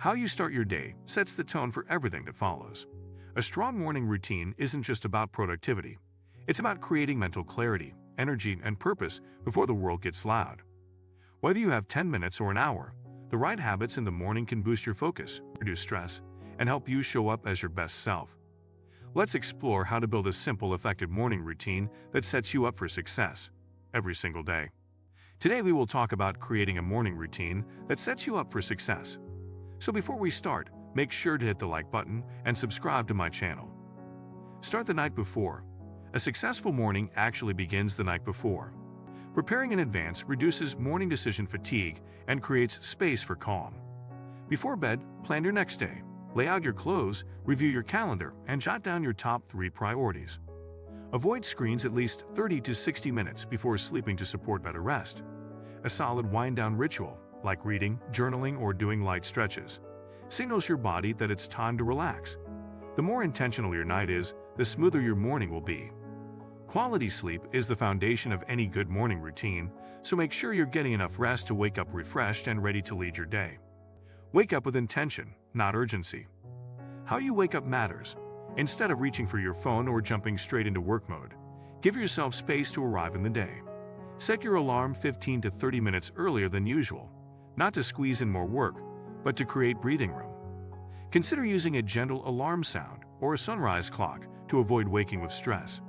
How you start your day sets the tone for everything that follows. A strong morning routine isn't just about productivity. It's about creating mental clarity, energy, and purpose before the world gets loud. Whether you have 10 minutes or an hour, the right habits in the morning can boost your focus, reduce stress, and help you show up as your best self. Let's explore how to build a simple, effective morning routine that sets you up for success every single day. Today we will talk about creating a morning routine that sets you up for success. So before we start, make sure to hit the like button and subscribe to my channel. Start the night before. A successful morning actually begins the night before. Preparing in advance reduces morning decision fatigue and creates space for calm. Before bed, plan your next day. Lay out your clothes, review your calendar, and jot down your top 3 priorities. Avoid screens at least 30 to 60 minutes before sleeping to support better rest. A solid wind-down ritual, like reading, journaling, or doing light stretches, signals your body that it's time to relax. The more intentional your night is, the smoother your morning will be. Quality sleep is the foundation of any good morning routine, so make sure you're getting enough rest to wake up refreshed and ready to lead your day. Wake up with intention, not urgency. How you wake up matters. Instead of reaching for your phone or jumping straight into work mode, give yourself space to arrive in the day. Set your alarm 15 to 30 minutes earlier than usual, not to squeeze in more work, but to create breathing room. Consider using a gentle alarm sound or a sunrise clock to avoid waking with stress.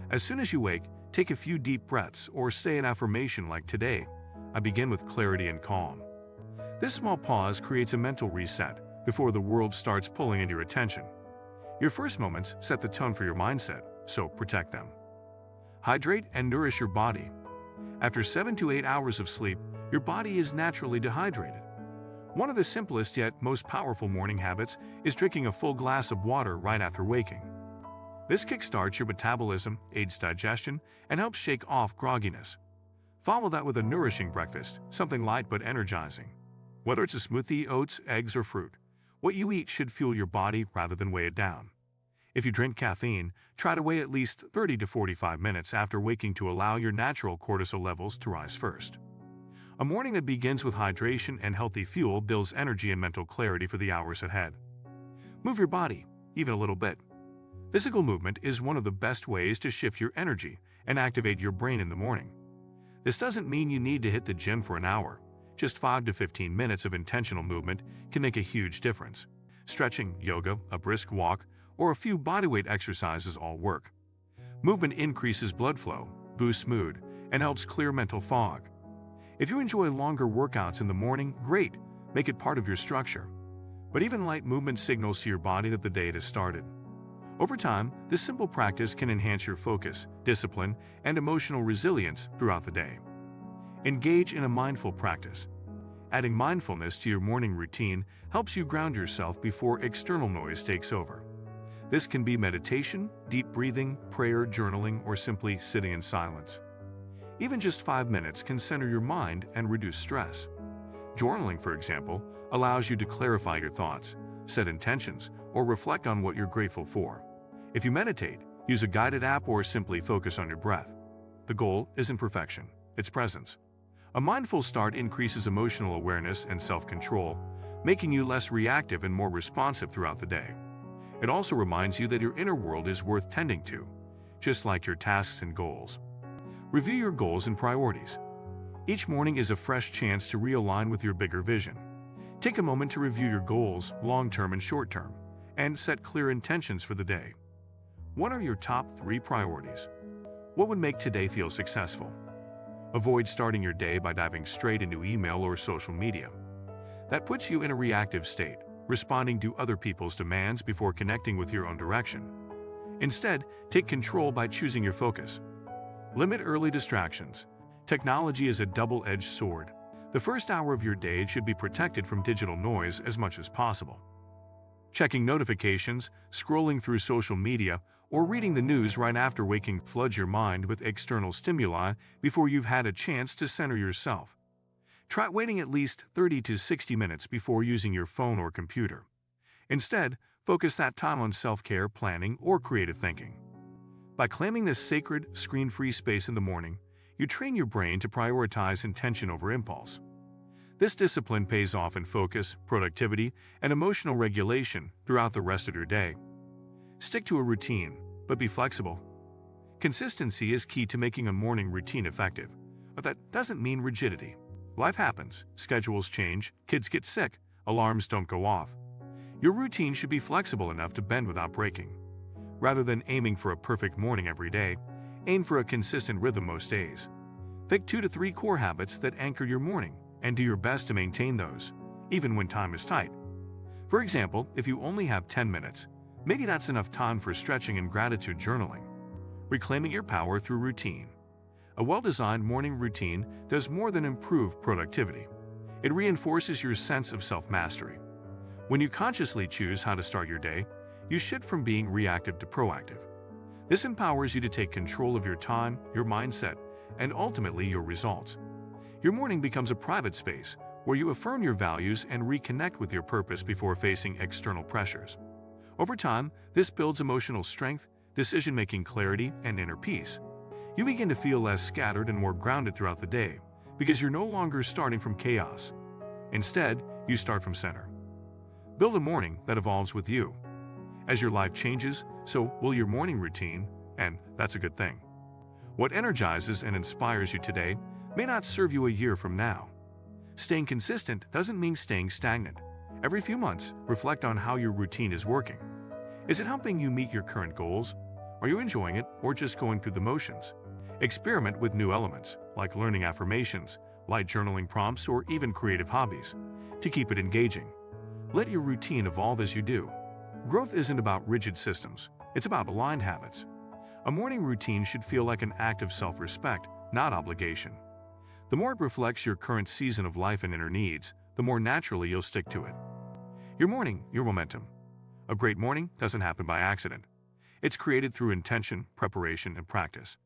As soon as you wake, take a few deep breaths or say an affirmation like today, I begin with clarity and calm. This small pause creates a mental reset before the world starts pulling in your attention. Your first moments set the tone for your mindset, so protect them. Hydrate and nourish your body. After 7 to 8 hours of sleep, your body is naturally dehydrated. One of the simplest yet most powerful morning habits is drinking a full glass of water right after waking. This kickstarts your metabolism, aids digestion, and helps shake off grogginess. Follow that with a nourishing breakfast, something light but energizing. Whether it's a smoothie, oats, eggs, or fruit, what you eat should fuel your body rather than weigh it down. If you drink caffeine, try to wait at least 30 to 45 minutes after waking to allow your natural cortisol levels to rise first. A morning that begins with hydration and healthy fuel builds energy and mental clarity for the hours ahead. Move your body, even a little bit. Physical movement is one of the best ways to shift your energy and activate your brain in the morning. This doesn't mean you need to hit the gym for an hour. Just 5 to 15 minutes of intentional movement can make a huge difference. Stretching, yoga, a brisk walk, or a few bodyweight exercises all work. Movement increases blood flow, boosts mood, and helps clear mental fog. If you enjoy longer workouts in the morning, great, make it part of your structure. But even light movement signals to your body that the day has started. Over time, this simple practice can enhance your focus, discipline, and emotional resilience throughout the day. Engage in a mindful practice. Adding mindfulness to your morning routine helps you ground yourself before external noise takes over. This can be meditation, deep breathing, prayer, journaling, or simply sitting in silence. Even just 5 minutes can center your mind and reduce stress. Journaling, for example, allows you to clarify your thoughts, set intentions, or reflect on what you're grateful for. If you meditate, use a guided app or simply focus on your breath. The goal isn't perfection, it's presence. A mindful start increases emotional awareness and self-control, making you less reactive and more responsive throughout the day. It also reminds you that your inner world is worth tending to, just like your tasks and goals. Review your goals and priorities. Each morning is a fresh chance to realign with your bigger vision. Take a moment to review your goals, long-term and short-term, and set clear intentions for the day. What are your top 3 priorities? What would make today feel successful? Avoid starting your day by diving straight into email or social media. That puts you in a reactive state, responding to other people's demands before connecting with your own direction. Instead, take control by choosing your focus. Limit early distractions. Technology is a double-edged sword. The first hour of your day should be protected from digital noise as much as possible. Checking notifications, scrolling through social media, or reading the news right after waking floods your mind with external stimuli before you've had a chance to center yourself. Try waiting at least 30 to 60 minutes before using your phone or computer. Instead, focus that time on self-care, planning, or creative thinking. By claiming this sacred, screen-free space in the morning, you train your brain to prioritize intention over impulse. This discipline pays off in focus, productivity, and emotional regulation throughout the rest of your day. Stick to a routine, but be flexible. Consistency is key to making a morning routine effective, but that doesn't mean rigidity. Life happens, schedules change, kids get sick, alarms don't go off. Your routine should be flexible enough to bend without breaking. Rather than aiming for a perfect morning every day, aim for a consistent rhythm most days. Pick 2 to 3 core habits that anchor your morning and do your best to maintain those, even when time is tight. For example, if you only have 10 minutes, maybe that's enough time for stretching and gratitude journaling. Reclaiming your power through routine. A well-designed morning routine does more than improve productivity. It reinforces your sense of self-mastery. When you consciously choose how to start your day, you shift from being reactive to proactive. This empowers you to take control of your time, your mindset, and ultimately your results. Your morning becomes a private space where you affirm your values and reconnect with your purpose before facing external pressures. Over time, this builds emotional strength, decision-making clarity, and inner peace. You begin to feel less scattered and more grounded throughout the day because you're no longer starting from chaos. Instead, you start from center. Build a morning that evolves with you. As your life changes, so will your morning routine, and that's a good thing. What energizes and inspires you today may not serve you a year from now. Staying consistent doesn't mean staying stagnant. Every few months, reflect on how your routine is working. Is it helping you meet your current goals? Are you enjoying it or just going through the motions? Experiment with new elements, like learning affirmations, light journaling prompts, or even creative hobbies, to keep it engaging. Let your routine evolve as you do. Growth isn't about rigid systems, it's about aligned habits. A morning routine should feel like an act of self-respect, not obligation. The more it reflects your current season of life and inner needs, the more naturally you'll stick to it. Your morning, your momentum. A great morning doesn't happen by accident. It's created through intention, preparation, and practice.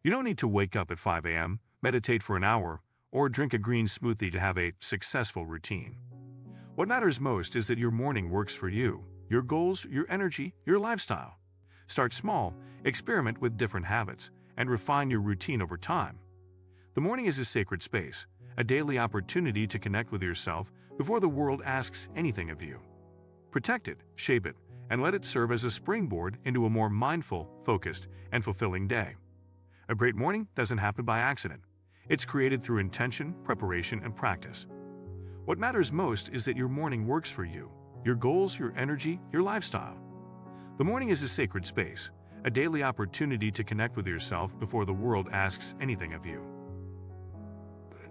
You don't need to wake up at 5 a.m., meditate for an hour, or drink a green smoothie to have a successful routine. What matters most is that your morning works for you, your goals, your energy, your lifestyle. Start small, experiment with different habits, and refine your routine over time. The morning is a sacred space, a daily opportunity to connect with yourself before the world asks anything of you. Protect it, shape it, and let it serve as a springboard into a more mindful, focused, and fulfilling day. A great morning doesn't happen by accident. It's created through intention, preparation, and practice. What matters most is that your morning works for you, your goals, your energy, your lifestyle. The morning is a sacred space, a daily opportunity to connect with yourself before the world asks anything of you.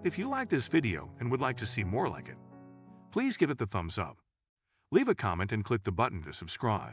If you like this video and would like to see more like it, please give it the thumbs up. Leave a comment and click the button to subscribe.